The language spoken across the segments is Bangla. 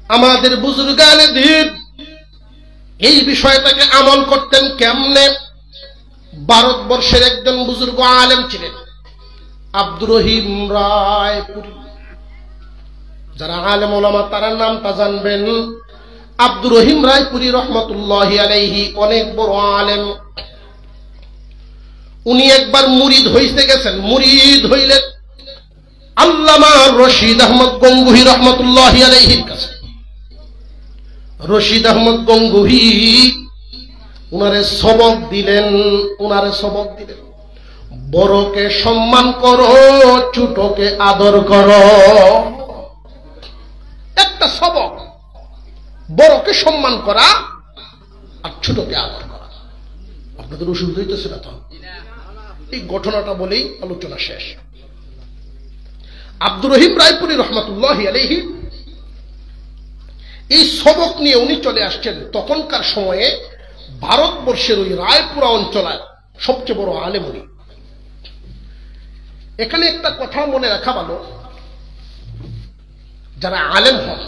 আমাদের বুজুর্গানে দ্বীপ এই বিষয়টাকে আমল করতেন কেমনে? ভারতবর্ষের একজন বুজুর্গ আলেম ছিলেন আব্দুর রহিম রায়পুরী। যারা আলেম ওলামা তারা নামটা জানবেন। আব্দুর রহিম রায়পুরী রহমতুল্লাহি আলাইহি অনেক বড় আলেম। উনি একবার মুরিদ হইতে গেছেন। মুরিদ হইলেন আল্লামা রশিদ আহমদ গঙ্গুহি রহমতুল্লাহি আলাইহির কাছে। রশিদ আহমদ গঙ্গুহি উনারে সবক দিলেন। বড়কে সম্মান করো, ছোটকে আদর করো। একটা সবক, বড়কে সম্মান করা আর ছোটকে আদর করা। আপনাদের অসুবিধা হইতেছে না তো? এই ঘটনাটা বলেই আলোচনা শেষ। আব্দুর রহিম রায়পুরী রহমতুল্লাহি আলাইহি এই সবক নিয়ে উনি চলে আসছেন। তখনকার সময়ে ভারতবর্ষের ওই রায়পুরা অঞ্চলের সবচেয়ে বড় আলেম উনি। এখানে একটা কথা মনে রাখা ভালো, যারা আলেম হন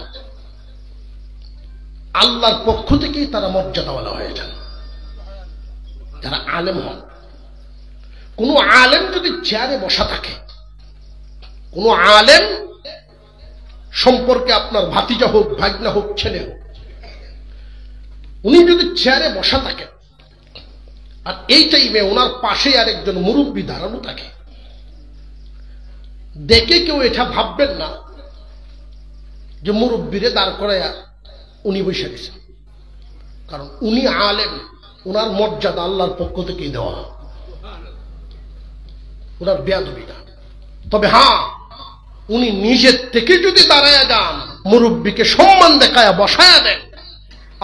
আল্লাহর পক্ষ থেকেই তারা মর্যাদাওয়ালা হয়ে যান। যারা আলেম হন, কোন আলেম যদি চেয়ারে বসা থাকে, কোন আলেম সম্পর্কে আপনার ভাতিজা হোক, ভাগনা হোক, ছেলে হোক, উনি যদি চেয়ারে বসা থাকেন আর এই টাইমে ওনার পাশে আর একজন মুরব্বী দাঁড়ানো থাকে, দেখে কেউ এটা ভাববেন না যে মুরব্বীরে দাঁড় করাইয়া উনি বসে গেছেন। কারণ উনি আলেম, ওনার মর্যাদা আল্লাহর পক্ষ থেকেই দেওয়া, ওনার বেয়াদবি না। তবে হ্যাঁ, উনি নিজের থেকে যদি দাঁড়ায় যান, মুরব্বীকে সম্মান দেখায় বসায়া দেন,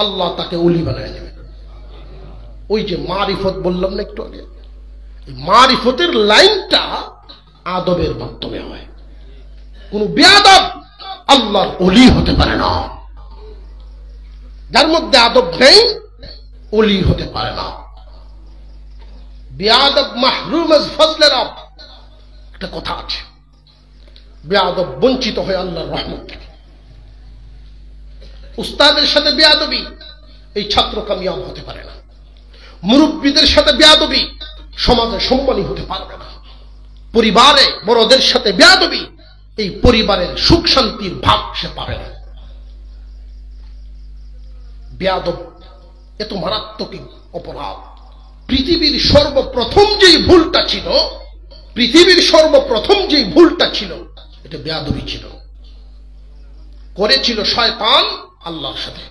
আল্লাহ তাকে ওলি বানায় দেবেন। ওই যে মারিফত বললাম না একটু আগে, মারিফতের লাইনটা আদবের মাধ্যমে হয়। কোন বেয়াদব আল্লাহর ওলি হতে পারে না। যার মধ্যে আদব নেই, ওলি হতে পারে না। বেয়াদব মাহরুম আজ ফজলে রব, একটা কথা আছে। বেয়াদব বঞ্চিত হয় আল্লাহর রহমত থেকে। উস্তাদের সাথে বেয়াদবি, এই ছাত্র কামিয়াব হতে পারে না। মুরব্বীদের সাথে বেয়াদবি, সমাজে সম্মানী হতে পারবে না। পরিবারে বড়দের সাথে বেয়াদবি, এই পরিবারের সুখ শান্তির ভাগ সে পাবে না। বেয়াদব এত মারাত্মক অপরাধ। পৃথিবীর সর্বপ্রথম যেই ভুলটা ছিল, এটা বেয়াদবি ছিল। করেছিল শয়তান আল্লাহর সাথে।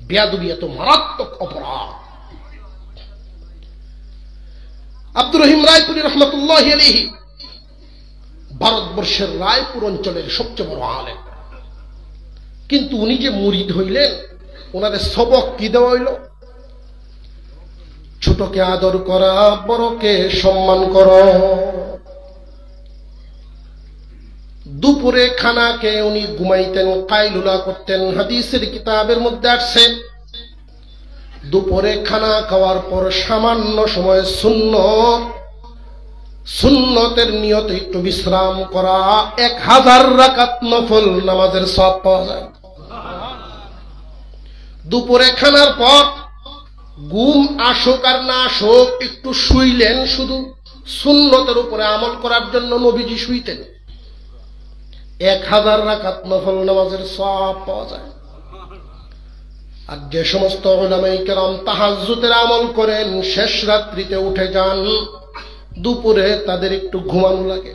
বেয়াদবি এত মারাত্মক অপরাধ। আব্দুর রহিম রায়পুরী রহমতুল্লাহি আলাইহি ভারতবর্ষের রায়পুর অঞ্চলের সবচেয়ে বড় আলেম। কিন্তু উনি যে মুরিদ হইলেন, ওনাদের সবক কি দেওয়া হইল? ছোটকে আদর করা, বড়কে সম্মান করো। দুপুরে খানাকে উনি ঘুমাইতেন, কাইলুলা করতেন। হাদিসের কিতাবের মধ্যে আসছে, দুপুরে খানা খাওয়ার পর সামান্য সময় সুন্নতের নিয়তে একটু বিশ্রাম করা, 1000 রাকাত নফল নামাজের সওয়াব পাওয়া যায়। দুপুরে খানার পর ঘুম আসুক আর না আসুক, একটু শুইলেন, শুধু সুন্নতের উপরে আমল করার জন্য নবীজি শুইতেন। 1000 রাকাত নফল নামাজের সওয়াব পাওয়া যায়। আর যে সমস্ত উলামায়ে কেরাম তাহাজ্জুদের আমল করেন, শেষ রাত্রিতে উঠে যান, দুপুরে তাদের একটু ঘুমানো লাগে।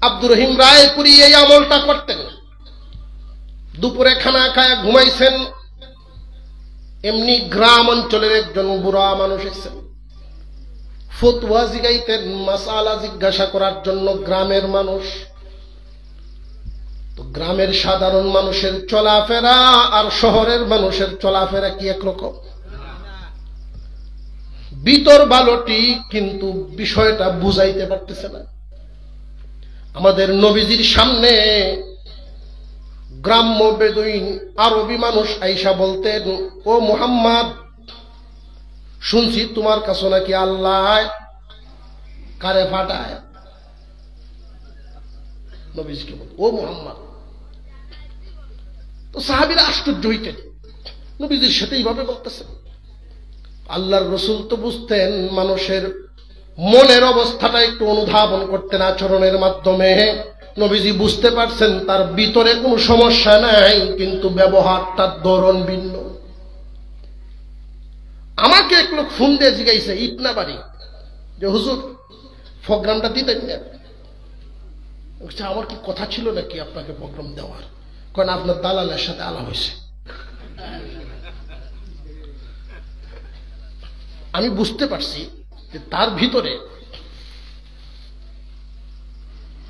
আব্দুর রহিম রায়পুরী এই আমলটা করতেন। দুপুরে খানা খায় ঘুমাইছেন। এমনি গ্রাম অঞ্চলের একজন বুড়া মানুষ এসেছেন, ফতোয়া জিগাইতেন, মাসালা জিজ্ঞাসা করার জন্য। গ্রামের মানুষ তো, গ্রামের সাধারণ মানুষের চলাফেরা আর শহরের মানুষের চলাফেরা কি একরকম? ভিতর ভালোটি, কিন্তু বিষয়টা বুঝাইতে পারতেছে না। আমাদের নবীজির সামনে গ্রাম্য বেদুইন আরবি মানুষ আইসা বলতেন, ও মুহাম্মদ, শুনছি তোমার কাছে নাকি আল্লাহ কারে ফাটায়। নবীজিকে বল, ও মুহাম্মদ, তো সাহাবীরা আশ্চর্য হইতেন, নবীজির সাথে এইভাবে বলতেছেন। আল্লাহর রাসূল তো বুঝতেন, মানুষের মনের অবস্থাটা একটু অনুধাবন করতেন আচরণের মাধ্যমে। নবীজি বুঝতে পারছেন তার ভিতরে কোনো সমস্যা নাই, কিন্তু ব্যবহারটার ধরন ভিন্ন। আমাকে এক লোক ফোন দিয়ে জিজ্ঞাসা ইটনা বাড়ি যে হুজুর প্রোগ্রামটা দিতেন না। আমার কি কথা ছিল নাকি আপনাকে প্রোগ্রাম দেওয়ার? কারণ আপনার দালালের সাথে আলাপ হয়েছে। আমি বুঝতে পারছি যে তার ভিতরে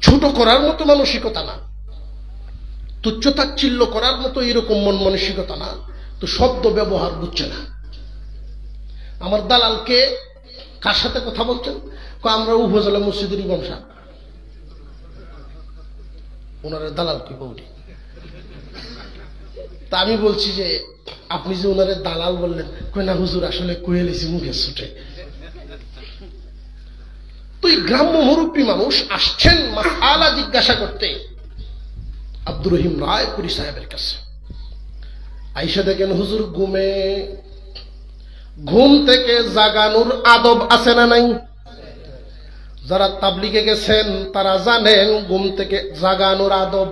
ছোট করার মতো মানসিকতা না, তুচ্ছতাচ্ছিল্য করার মতো এরকম মন মানসিকতা না, তো শব্দ ব্যবহার বুঝছে না। আমার দালালকে কার সাথে কথা বলছেন? আমরা উপজেলা মসজিদের ইমাম সাহেব। ওনার দালাল কি বৌদি? তা আমি বলছি যে আপনি যে ওনারে দালাল বললেন, কই না হুজুর আসলে কোয়েলেছি মুখে ছুটে। তো এই গ্রাম্য মুরব্বী মানুষ আসছেন মাসআলা জিজ্ঞাসা করতে আব্দুর রহিম রায়পুরী সাহেবের কাছে। আইসা দেখেন হুজুর ঘুম থেকে জাগানোর আদব আছে না নাই? যারা তাবলিগে গেছেন তারা জানেন ঘুম থেকে জাগানোর আদব।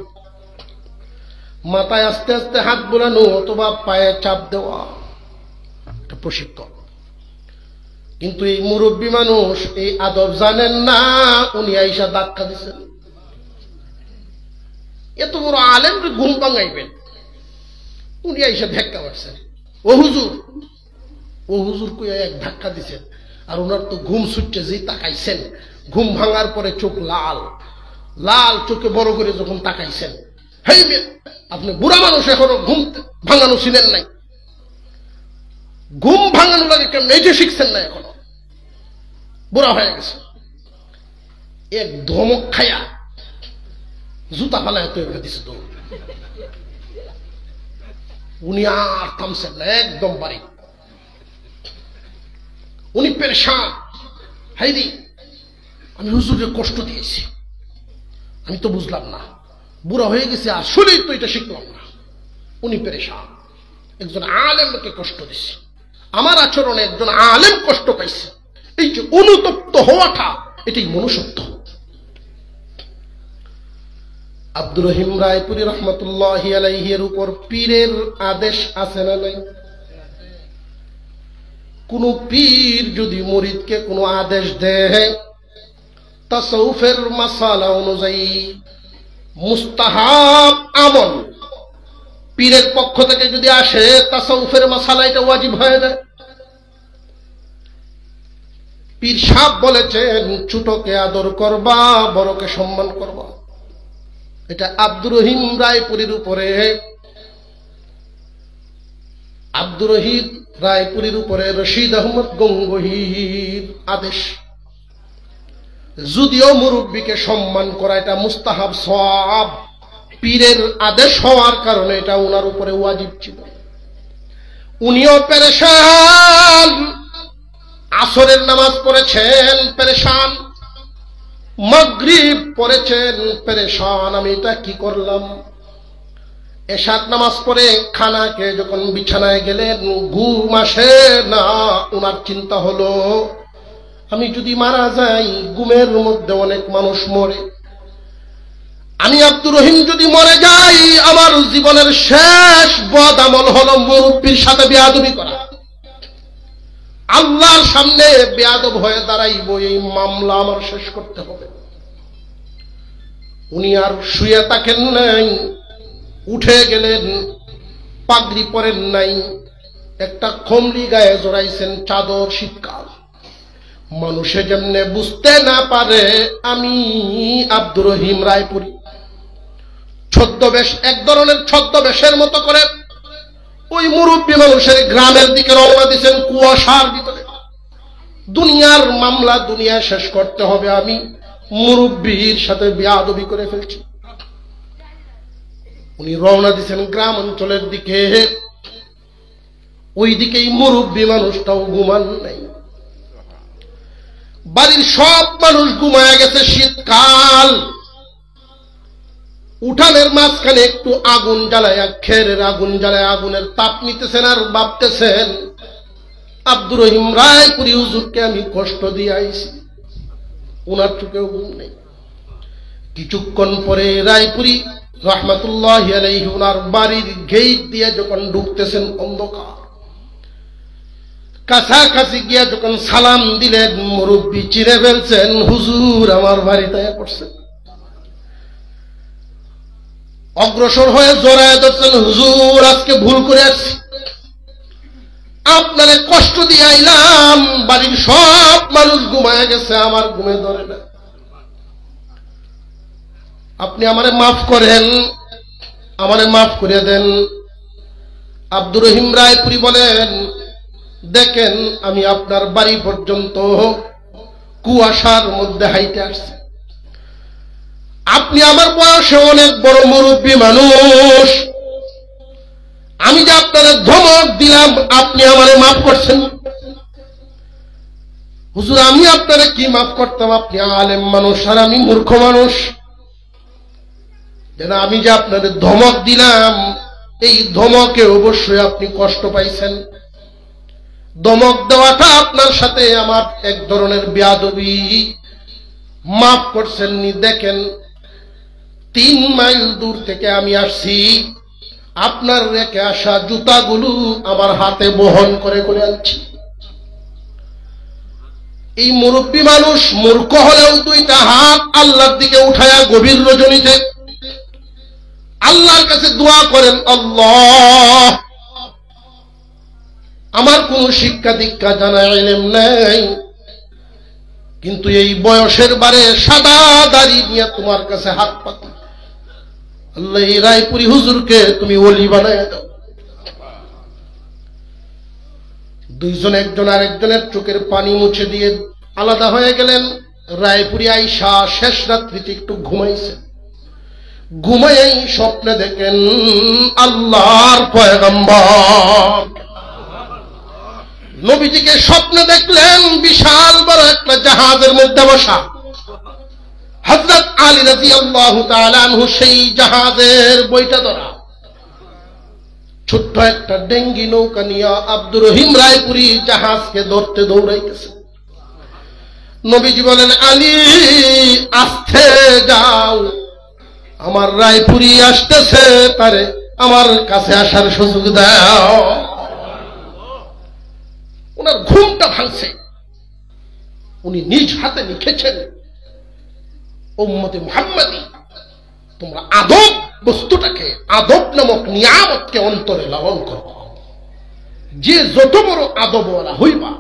মাথায় আস্তে আস্তে হাত বোলানো অথবা পায়ে চাপ দেওয়া, এটা প্রশিক্ষণ। কিন্তু এই মুরব্বী মানুষ এই আদব জানেন না, উনি আইসা ধাক্কা দিচ্ছেন। এত বড় আলেম ঘুম ভাঙাইবেন, উনি আইসা ধাক্কা মারছেন। ও হুজুর কই এক ধাক্কা দিচ্ছেন। আর ওনার তো ঘুম ছুটছে, যেই তাকাইছেন ঘুম ভাঙার পরে চোখ লাল লাল, চোখে বড় করে যখন তাকাইছেন, হেই আপনি বুড়া মানুষ এখনো ঘুম ভাঙানো ছিলেন নাই, ঘুম ভাঙানো লাগে কেমন এই যে শিখছেন না, এখনো বুড়া হয়ে গেছে। এক ধমক খায়া জুতা ফালায় তৈরি দিছে তো। উনি আর থামছেন না, একদম বাড়ি। উনি পেরেশান, হাইদি আমি হুজুরকে কষ্ট দিয়েছি, আমি তো বুঝলাম না, বুড়া হয়ে গেছে, আসলেই তো এটা শিখলাম না। উনি পেরেশান, একজন আলেমকে কষ্ট দিছে, আমার আচরণে একজন আলেম কষ্ট পাইছে। এই যে অনুতপ্ত হওয়াটা, এটাই মনুষ্যত্ব। আব্দুর রহিম রায়পুরী রহমতুল্লাহি আলাইহি এর উপর পীরের আদেশ আছে না নাই? কোন পীর যদি মুরিদকে কোনো আদেশ দেয় তাসাউফের মাসালা অনুযায়ী মুস্তাহাব আমল পীরের পক্ষ থেকে যদি আসে, তাসাউফের মাসালা এটা ওয়াজিব হয়ে যায়। পীর সাহেব বলেছেন ছোটকে আদর করবা, বড়কে সম্মান করবা। এটা আব্দুর রহিম রায়পুরীর উপরে, আব্দুর রহিম রায়পুরীর উপরে রশিদ আহমদ গঙ্গোহীর আদেশ। যদিও মুরব্বীকে সম্মান করা এটা মুস্তাহাব সওয়াব, পীরের আদেশ হওয়ার কারণে এটা ওনার উপরে ওয়াজিব ছিল। উনিও পেরেশান, আসরের নামাজ পড়েছেন পেরেশান, মাগরিব পড়েছেন পেরেশান, আমি এটা কি করলাম। এশার নামাজ পড়ে খানা খেয়ে যখন বিছানায় গেলেন, ঘুম আসে না। ওনার চিন্তা হলো আমি যদি মারা যাই, ঘুমের মধ্যে অনেক মানুষ মরে, আমি আব্দুর রহিম যদি মরে যাই, আমার জীবনের শেষ বদ আমল হলো মুরব্বীর সাথে বেয়াদবি করা। আল্লাহর সামনে বেয়াদব হয়ে দাঁড়াইব, এই মামলা আমার শেষ করতে হবে। উনি আর শুয়ে থাকেন নাই, উঠে গেলেন, পাগড়ি পরেন নাই, একটা খমলি গায়ে জড়াইছেন, চাদর, শীতকাল। মানুষে যেমনে বুঝতে না পারে আমি আব্দুর রহিম রায়পুরী, ছদ্মবেশ, এক ধরনের ছদ্মবেশের মতো করে ওই মুরব্বী মানুষের গ্রামের দিকে রওনা দিচ্ছেন, কুয়াশার ভিতরে। দুনিয়ার মামলা দুনিয়া শেষ করতে হবে, আমি মুরব্বীর সাথে বেয়াদবি করে ফেলছি। উনি রওনা দিচ্ছেন গ্রাম অঞ্চলের দিকে, ওই দিকেই মুরব্বী মানুষটাও ঘুমান নাই। বাড়ির সব মানুষ ঘুমায় গেছে, শীতকাল। উঠানের মাঝখানে একটু আগুন জ্বালায়, খেরের আগুন জ্বালায়, আগুনের তাপ নিতেছেন আর ভাবতেছেন আব্দুর রহিম রায়পুরি হুজুরকে আমি কষ্ট দিয়ে আইছি, উনার চোখেও ঘুম নেই। কিছুক্ষণ পরে রায়পুরি রহমতুল্লাহি আলাইহি উনার বাড়ির গেট দিয়ে যখন ঢুকতেছেন, অন্ধকার, কাছাকাছি গিয়া যখন সালাম দিলেন, মুরব্বী চিনে ফেলছেন, হুজুর আমার বাড়িতে পড়ছেন। অগ্রসর হয়ে জড়ায় ধরছেন, হুজুর আজকে ভুল করে আসছি, আপনারে কষ্ট দিয়ে আইলাম, বাড়ির সব মানুষ ঘুমায় গেছে, আমার ঘুমে ধরে না, আপনি আমারে মাফ করেন, আমারে মাফ করে দেন। আব্দুর রহিম রায়পুরি বলেন, দেখেন আমি আপনার বাড়ি পর্যন্ত কুয়াশার মধ্যে হাইটে আসছি, আপনি আমার বয়সে অনেক বড় মুরব্বী মানুষ, আমি যে আপনার ধমক দিলাম আপনি আমারে মাফ করছেন। হুজুর আমি আপনারে কি মাফ করতাম, আপনি আলেম মানুষ আর আমি মূর্খ মানুষ, যেন আমি যে আপনাদের ধমক দিলাম এই ধমকে অবশ্যই আপনি কষ্ট পাইছেন, ধমক দেওয়াটা আপনার সাথে আমার এক ধরনের বেয়াদবি, মাফ করছেন নি। দেখেন 3 মাইল দূর থেকে আমি আসছি, আপনার রেখে আসা জুতাগুলো আমার হাতে বহন করে করে আনছি। এই মুরব্বী মানুষ মূর্খ হলেও 2টা হাত আল্লাহর দিকে উঠায়া গভীর রজনীতে আল্লাহর কাছে দোয়া করেন, আল্লাহ আমার কোন শিক্ষা দীক্ষা জানা ইলম নাই, কিন্তু এই বয়সের বারে সাদা দাড়ি নিয়ে তোমার কাছে হাত পাতি, আল্লাহ এই রায়পুরি হুজুরকে তুমি ওলি বানায় দাও। দুইজন একজন আরেকজনের চোখের পানি মুছে দিয়ে আলাদা হয়ে গেলেন। রায়পুরি আইসা শেষ রাত্রিতে একটু ঘুমাইছে, ঘুমাইয়াই স্বপ্নে দেখেন আল্লাহর পয়গম্বর নবীজিকে স্বপ্নে দেখলেন বিশাল বড় একটা জাহাজের মধ্যে বসা, হযরত আলী রাদিয়াল্লাহু তাআলা আনহু সেই জাহাজের বইটা ধরা, ছোট্ট একটা ডেঙ্গি নৌকা নিয়ে আব্দুর রহিম রায়পুরি জাহাজকে ধরতে দৌড়াইতেছে। নবীজি বলেন, আলী আস্তে যাও, আমার রায়পুরি আসতেছে, তারে আমার কাছে আসার সুযোগ দাও। ওনার ঘুমটা ভাঙছে, উনি নিজ হাতে লিখেছেন, উম্মতে মুহাম্মাদি তোমরা আদব বস্তুটাকে, আদব নামক নিয়ামতকে অন্তরে লালন করো, যে যত বড় আদবওয়ালা হইবা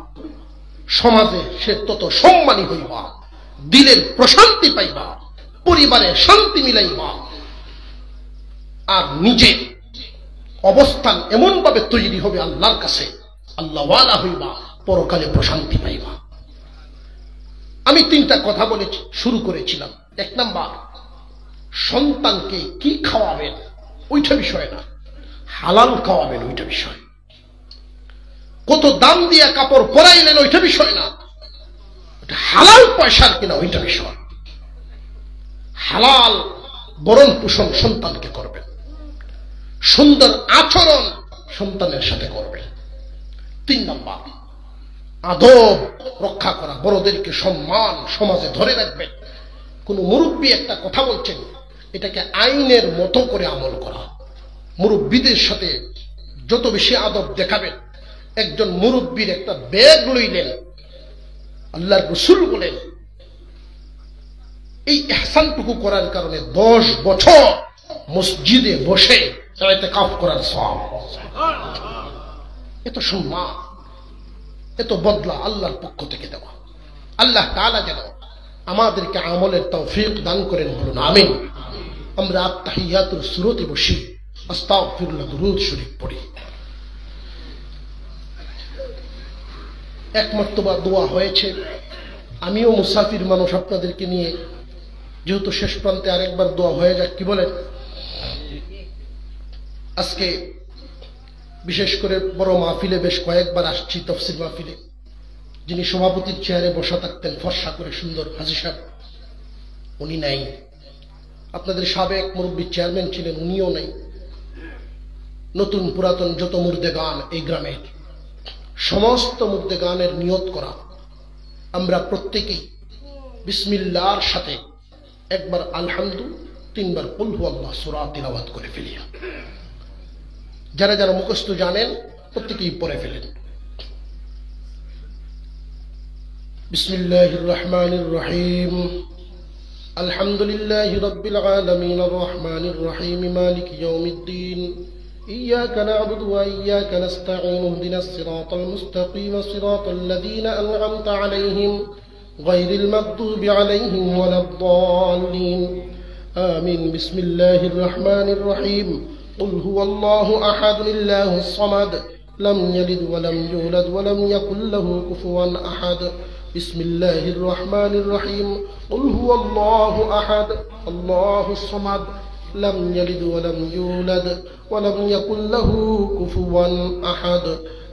সমাজে সে তত সম্মানী হইবা, দিলের প্রশান্তি পাইবা, পরিবারে শান্তি মিলাইবা, আর নিজের অবস্থান এমন ভাবে তৈরি হবে আল্লাহর কাছে, আল্লাহওয়ালা হইবা, পরকালে প্রশান্তি পাইবা। আমি 3টা কথা বলেছি, শুরু করেছিলাম। 1 নাম্বার, সন্তানকে কি খাওয়াবেন ওইটা বিষয় না, হালাল খাওয়াবেন ওইটা বিষয়। কত দাম দিয়ে কাপড় পরাইলেন ওইটা বিষয় না, হালাল পয়সার কিনা ওইটা বিষয়। হালাল বরণ পোষণ সন্তানকে করবেন, সুন্দর আচরণ সন্তানের সাথে করবেন। 3 নাম্বার, আদব রক্ষা করা, বড়দেরকে সম্মান সমাজে ধরে রাখবেন। কোন মুরব্বী একটা কথা বলছেন, এটাকে আইনের মতো করে আমল করা। মুরব্বীদের সাথে যত বেশি আদব দেখাবেন। একজন মুরব্বীর একটা ব্যাগ লইলেন, আল্লাহর রাসূল বলেন এই ইহসানটুকু করার কারণে 10 বছর মসজিদে বসে ইতিকাফ করার সওয়াব। এত সম্মান, এত বদলা আল্লাহর পক্ষ থেকে দেওয়া। আল্লাহ তাআলা যেন আমাদেরকে আমলের তৌফিক দান করেন, বলুন আমিন। আমরা আত্তাহিয়াতুর সূরাতে বসি, আস্তাগফিরুল্লাহ দুরূদ শরীফ পড়ি। এক মর্তবা দোয়া হয়েছে, আমিও মুসাফির মানুষ আপনাদেরকে নিয়ে, যেহেতু শেষ প্রান্তে আরেকবার দোয়া হয়ে যাক, কি বলেন? আজকে বিশেষ করে বড় মাহফিলে বেশ কয়েকবার আসছি, তাফসীর মাহফিলে। যিনি সভাপতির চেয়ারে বসা থাকতেন, ফর্সা করে সুন্দর হাজী সাহেব, উনি নাই। আপনাদের সাবেক মুরব্বী চেয়ারম্যান ছিলেন, উনিও নেই। নতুন পুরাতন যত মুর্দেগান এই গ্রামের, সমস্ত মুর্দেগানের নিয়ত করা, আমরা প্রত্যেকেই বিসমিল্লাহর সাথে একবার আলহামদু, 3 বার কুল হুয়াল্লাহ সূরা তিলাওয়াত করে ফেলি। যারা যারা মুখস্থ জানেন প্রত্যেকেই পড়ে ফেলেন। বিসমিল্লাহির রহমানির রহিম। আলহামদুলিল্লাহি রাব্বিল আলামিন আর রহমানির রহিম মালিকি ইয়াউমিদ্দিন। ইয়্যাকা না'বুদু ওয়া ইয়্যাকা নাস্তাঈন ইহদিনাস সিরাতাল মুস্তাকিম সিরাতাল লাযীনা আন'আমতা আলাইহিম গায়রিল মাগদুবি আলাইহিম ওয়ালাদ-দাল্লিন। আমিন। বিসমিল্লাহির রহমানির রহিম। قل هو الله أحد الله الصمد لم يلد ولم يولد ولم يكن له كفوا أحد. بسم الله الرحمن الرحيم. قل هو الله أحد الله الصمد لم يلد ولم يولد ولم يكن له كفوا أحد.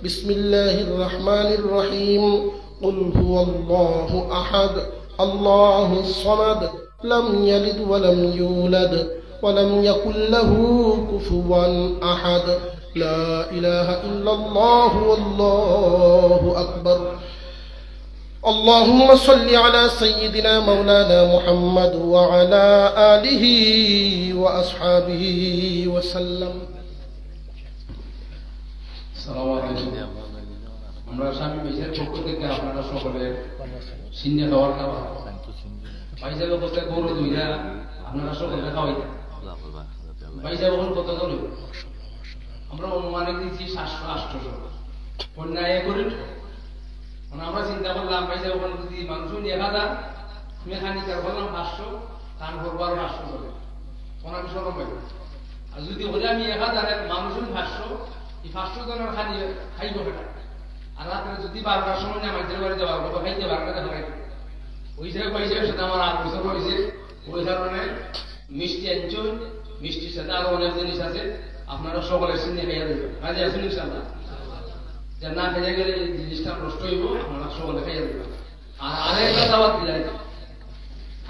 بسم الله الرحمن الرحيم. قل هو الله أحد الله الصمد لم يلد ولم يولد ولم يكن له كفوا أحد. لا إله إلا الله والله أكبر. اللهم صل على سيدنا مولانا محمد وعلى آله وأصحابه وسلم. السلام عليكم. আমরা স্বামী মেজের পক্ষ থেকে আপনারা সকলে সিন্নে খাওয়ার খাওয়া পয়সা বলতে গরু দুইটা আপনারা সকলে খাওয়াইতেন। পয়সা বল কত গরু আমরা অনুমানিক দিচ্ছি 700-800 অন্যায় করে। আমরা চিন্তা করলাম পয়সা বল যদি মানুষ 1000 মেকানিকার বললাম 500 কান করবার 500 করে ওনার সরম পাই। আর যদি বলে আমি 1000 মানুষ 500 এই 500 জনের খাইব বেটা। আর রাত্রে যদি 12টার সময় না মাঝের বাড়ি যাওয়ার কথা খাইতে পারবে না হয় ওই জায়গায় পয়সার সাথে আমার আর বছর হয়েছে। ওই কারণে মিষ্টি আনছুন, মিষ্টির সাথে আরো অনেক জিনিস আছে, আপনারা সকলে চিনে খাইয়া দেবেন। কাজে আসুন ইনশাআল্লাহ। যে না খেয়ে গেলে এই জিনিসটা নষ্ট হইব, আপনারা সকলে খাইয়া দেবেন। আর আরেকটা দাওয়াত দিলাই,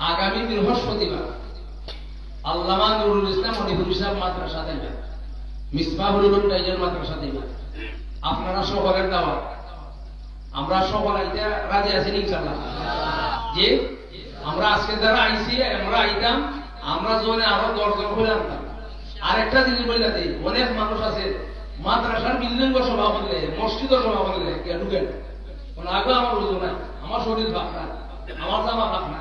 আগামী বৃহস্পতিবার আল্লামা নুরুল ইসলাম মনিপুর সাহেব মাদ্রাসা দেবেন, মিসবাহুল উলুম টাইজার মাদ্রাসা দেবেন। আপনারা সকলের দাওয়াত। আমরা সকলে রাজি আছি ইনশাআল্লাহ। যে আমরা আজকে যারা আইছি আমরা আইতাম, আমরা জোনে আরো 10 জন হয়ে আনতাম। আরেকটা জিনিস বলে দিই, অনেক মানুষ আছে মাদ্রাসার বিল্ডিং সভা করলে, মসজিদ সভা করলে কেউ ঢুকেন। আগে আমার ওজন নাই, আমার শরীর ভাব না, আমার জামা ভাব না।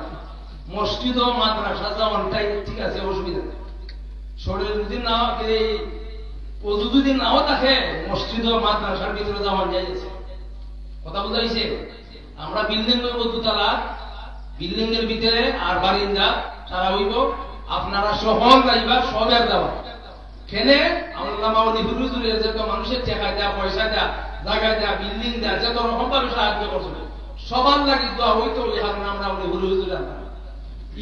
মসজিদ ও মাদ্রাসা যাওয়ানটাই ঠিক আছে, অসুবিধা। শরীর যদি না ওজু যদি নাও থাকে, মসজিদ ও মাদ্রাসার ভিতরে যাওয়ান যাইছে। কথা বুঝাইছে? আমরা বিল্ডিং করবো 2 তলা, বিল্ডিং এর ভিতরে আর বারিন্দা সারা হইব। আপনারা সকল যাইবা, সবের দেওয়া খেলে আল্লামা হুজুরের যত মানুষের টাকা দেয়া, পয়সা দেয়া, জায়গা দেয়া, বিল্ডিং দেয়া, যত রকম ভাবে সাহায্য করছিল সবার লাগি দোয়া হইতো। ওই কারণে আমরা হুজুর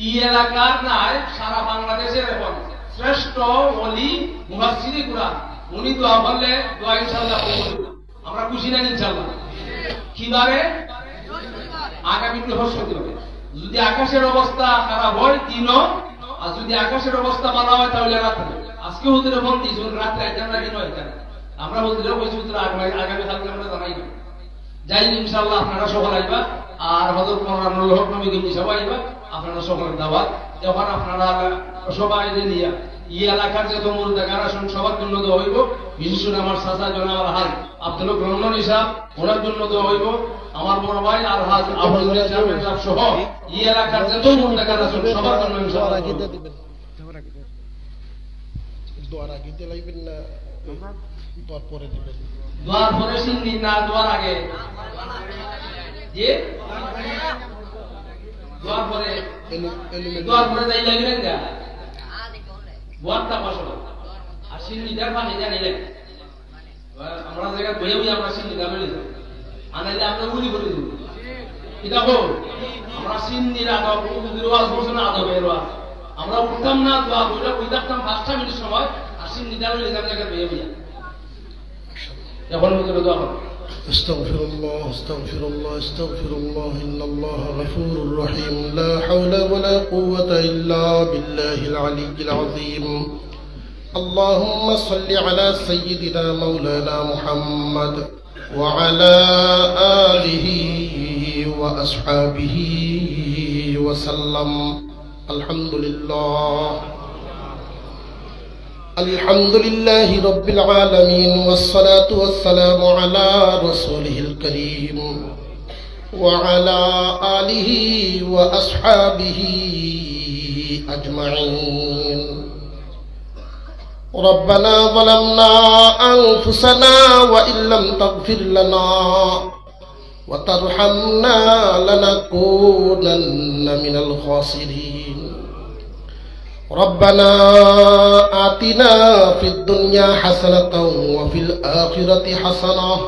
ই এলাকার নাই, সারা বাংলাদেশের এখন শ্রেষ্ঠ ওলি মুফাসসিরে কুরআন, উনি দোয়া করলে দোয়া ইনশাআল্লাহ কবুল। আমরা খুশি না ইনশাআল্লাহ? কিবারে? আগামী বৃহস্পতিবার। যদি আকাশের অবস্থা খারাপ হয় দিনও, আর যদি আকাশের অবস্থা ভালো হয় তাহলে রাত্রে। আজকে হুজুরে ফোন দিয়েছেন রাত্রে একজন না দিন হয়, আমরা হুজুরে কইছি হুজুর আগামী কালকে আমরা জানাই না। যাই ইনশাআল্লাহ আপনারা সকল আইবা। আর হযরত মাওলানা নুরুল হক নবী দিন সবাই আইবা। আপনারা সকলের দাওয়াত। যখন আপনারা সবাই নিয়া এই এলাকার যত মুরদাগার আসুন সবার জন্য দোয়া হইব। বিশেষ করে আমার চাচা জনাব আলহাজ আব্দুল রহমান ইসাব, ওনার জন্য দোয়া হইব। আমার বড় ভাই আলহাজ আব্দুল ইসাব সহ এই এলাকার যত মুরদাগার আসুন সবার জন্য ইনশাআল্লাহ দিবেন। দোয়ার আগে দিলাইবেন না দোয়ার পরে দিবেন? দোয়ার পরে শুনবি না দোয়ার আগে? যে দোয়ার পরে, দোয়ার পরে যাই লাগবেন না দোয়ারটা বসো। আর সিন্নিটার পানি জানিলে আমরা জায়গায় বইয়ে বইয়ে আমরা সিন্নিটা বলে যাই, আনাইলে আমরা উলি করে দিব। এটা হোক আমরা সিন্নির আদব, ওয়াজ বলছেন আদবের ওয়াজ। আমরা উঠতাম না, দোয়া বইটা বই থাকতাম 5টা মিনিট সময়, আর সিন্নিটা বলে যাই জায়গায় বইয়ে বইয়া। এখন ভিতরে দোয়া করো। استغفر الله استغفر الله استغفر الله إن الله غفور رحيم لا حول ولا قوة إلا بالله العلي العظيم اللهم صل على سيدنا مولانا محمد وعلى آله وأصحابه وسلم الحمد لله رب العالمين والصلاة والسلام على رسوله الكريم وعلى آله وأصحابه أجمعين ربنا ظلمنا أنفسنا وإن لم تغفر لنا وترحمنا لنكونن من الخاسرين ربنا آتنا في الدنيا حسنة وفي الآخرة حسنة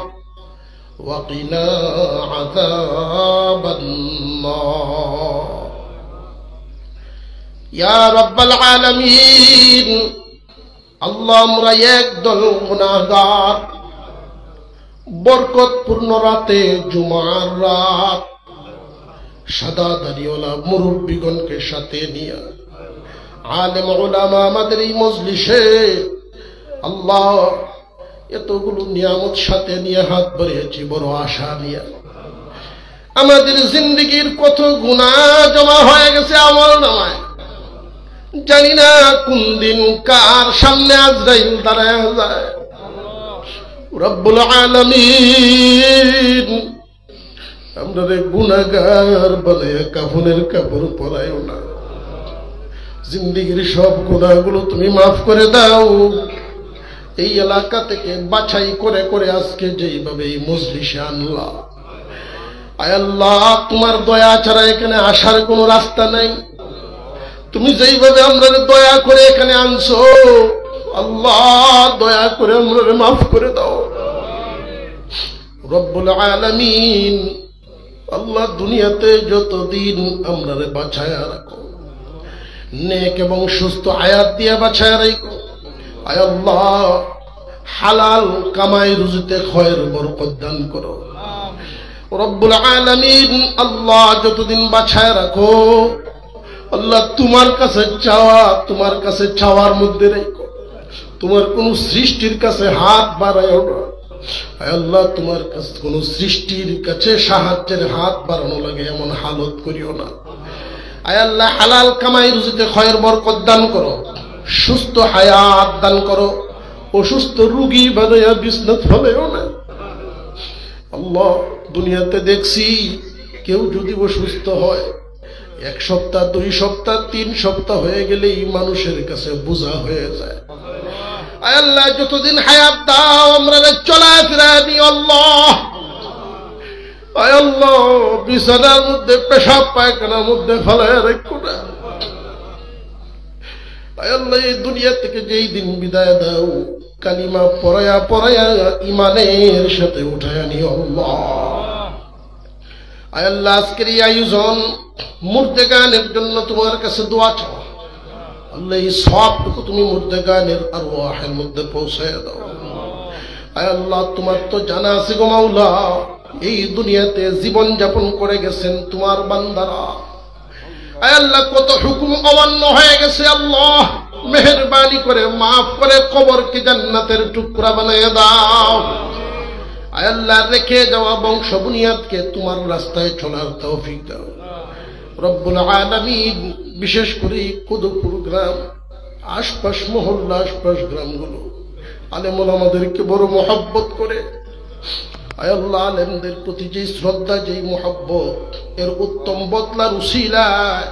وقنا عذاب النار يا رب العالمين আল্লাহ আমরা একদল গুনাহগার বরকতপূর্ণ রাতে জুমার রাত সাদা দাড়িওয়ালা মুরব্বিগণকে সাথে নিয়ে আলেম উলামা আমাদের এই মজলিসে আল্লাহ এতগুলো নিয়ামত সাথে নিয়ে হাত বাড়িয়েছি বড় আশা নিয়ে আমাদের জিন্দেগির কত গুনাহ জমা হয়ে গেছে আমল নামায় জানি না কোন দিন কার সামনে আজরাইল দাঁড়ায় যায় রব্বুল আলামিন আমরা গুনাহগার বলে কাফনের কাপড় পরায়ও না জিন্দেগির সব গুনাহগুলো তুমি মাফ করে দাও এই এলাকা থেকে বাছাই করে করে আজকে যেইভাবে এই মজলিসে আনলা আয় আল্লাহ তোমার দয়া ছাড়া এখানে আসার কোনো রাস্তা নাই তুমি যেইভাবে আমরা দয়া করে এখানে আনছো আল্লাহ দয়া করে আমরা মাফ করে দাও রব্বুল আলামিন আল্লাহ দুনিয়াতে যতদিন আমরা বাঁচায়া রাখো নেক এবং সুস্থ হায়াত দিয়ে বাঁচায়া রাখো আয় আল্লাহ হালাল কামাই রুজিতে খয়ের বরকত দান করো রব্বুল আলামিন আল্লাহ যতদিন বাঁচায়া রাখো আল্লাহ তোমার কাছে চাওয়ার মধ্যে রেখো তোমার কোন সৃষ্টির কাছে হাত বাড়ায়ও না আল্লাহ তোমার কাছে কোন সৃষ্টির কাছে সাহায্যের হাত বাড়ানো লাগে এমন হালত করিও না আয় আল্লাহ হালাল কামাই রুজিতে খয়ের বরকত দান করো সুস্থ হায়াত দান করো অসুস্থ রোগী বানায়া বিছনাত ফেলেও না আল্লাহ দুনিয়াতে দেখছি কেউ যদি অসুস্থ হয় এক সপ্তাহ 2 সপ্তাহ 3 সপ্তাহ হয়ে গেলেই মানুষের কাছে বোঝা হয়ে যায় আয় আল্লাহ যতদিন হায়াত দাও আমরা চলাফেরা দিও আল্লাহ আয় আল্লাহ বিছানার মধ্যে পেশাব পায়খানার মধ্যে ফেলায় রাখো না আয় আল্লাহ এই দুনিয়া থেকে যেই দিন বিদায় দাও কালিমা পড়ায়া পড়ায়া ঈমানের সাথে উঠায়া নিও আল্লাহ আয় আল্লাহ আজকের এই আয়োজন মুর্দেগানের জন্য তোমার কাছে দোয়া চাও আল্লাহ এই সবটুকু তুমি মুর্দেগানের আরওয়াহের মধ্যে পৌঁছায় দাও আয় আল্লাহ তোমার তো জানা আছে গো মাওলা এই দুনিয়াতে জীবন যাপন করে গেছেন তোমার বান্দারা আয় আল্লাহ কত হুকুম অমান্য হয়ে গেছে আল্লাহ মেহেরবানি করে মাফ করে কবরকে জান্নাতের টুকরা বানিয়ে দাও আয় আল্লাহ রেখে যাওয়া বংশ বুনিয়াদকে তোমার রাস্তায় চলার তৌফিক দাও রব্বুল আলামিন বিশেষ করে কুদুপুর গ্রাম আশপাশ মহল্লা আশপাশ গ্রামগুলো আলেম ওলামাদেরকে বড় মহব্বত করে আয় আল্লাহ আলেমদের প্রতি যে শ্রদ্ধা যেই মহব্বত এর উত্তম বদলার উসিলায়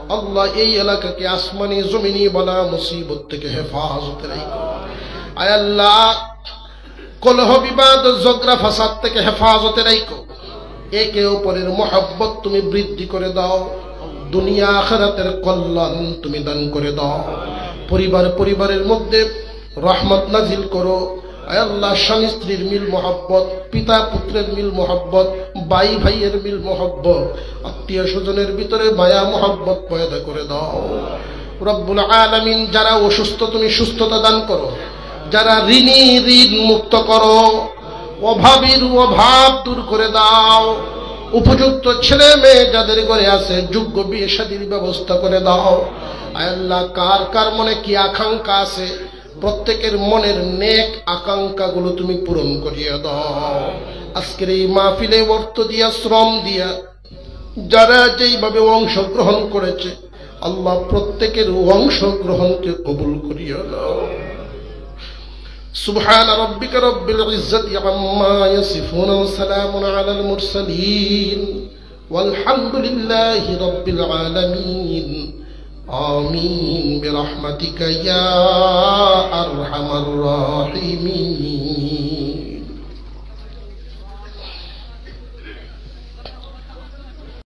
আল্লাহ এই এলাকাকে আসমানি জমিনি বলা মুসিবত থেকে হেফাজতে রাখো আয় আল্লাহ কলহ বিবাদ ঝগড়া ফাসাদ থেকে হেফাজতে রাখো একে অপরের মহব্বত তুমি বৃদ্ধি করে দাও দুনিয়া আখিরাতের কল্যাণ তুমি দান করে দাও পরিবারের মধ্যে রহমত নাজিল করো আয় আল্লাহ স্বামী স্ত্রীর মিল মহব্বত পিতা পুত্রের মিল মহব্বত ভাই ভাইয়ের মিল মহব্বত আত্মীয় স্বজনের ভিতরে মায়া মহব্বত পয়দা করে দাও রব্বুল আলামিন যারা অসুস্থ তুমি সুস্থতা দান করো যারা ঋণী ঋণ মুক্ত করো অভাবীর অভাব দূর করে দাও, উপযুক্ত ছেলে মেয়ে যাদের ঘরে আছে যোগ্য বিয়ে শাদীর ব্যবস্থা করে দাও। আয় আল্লাহ, কার কার মনে কি আকাঙ্ক্ষা আছে প্রত্যেকের মনের নেক আকাঙ্ক্ষাগুলো তুমি পূরণ করিয়ে দাও। আজকের এই মাহফিলে অর্থ দিয়া শ্রম দিয়া যারা যেইভাবে অংশগ্রহণ করেছে আল্লাহ প্রত্যেকের অংশগ্রহণকে কবুল করিয়ে দাও। সুবহান রাব্বিকা রাব্বিল ইজ্জাতি আম্মা ইয়াসিফুন ওয়া সালামুন আলাল মুরসালিন ওয়ালহামদুলিল্লাহি রাব্বিল আলামিন। আমিন বিরহমাতিকা ইয়া আরহামার রাহিমিন।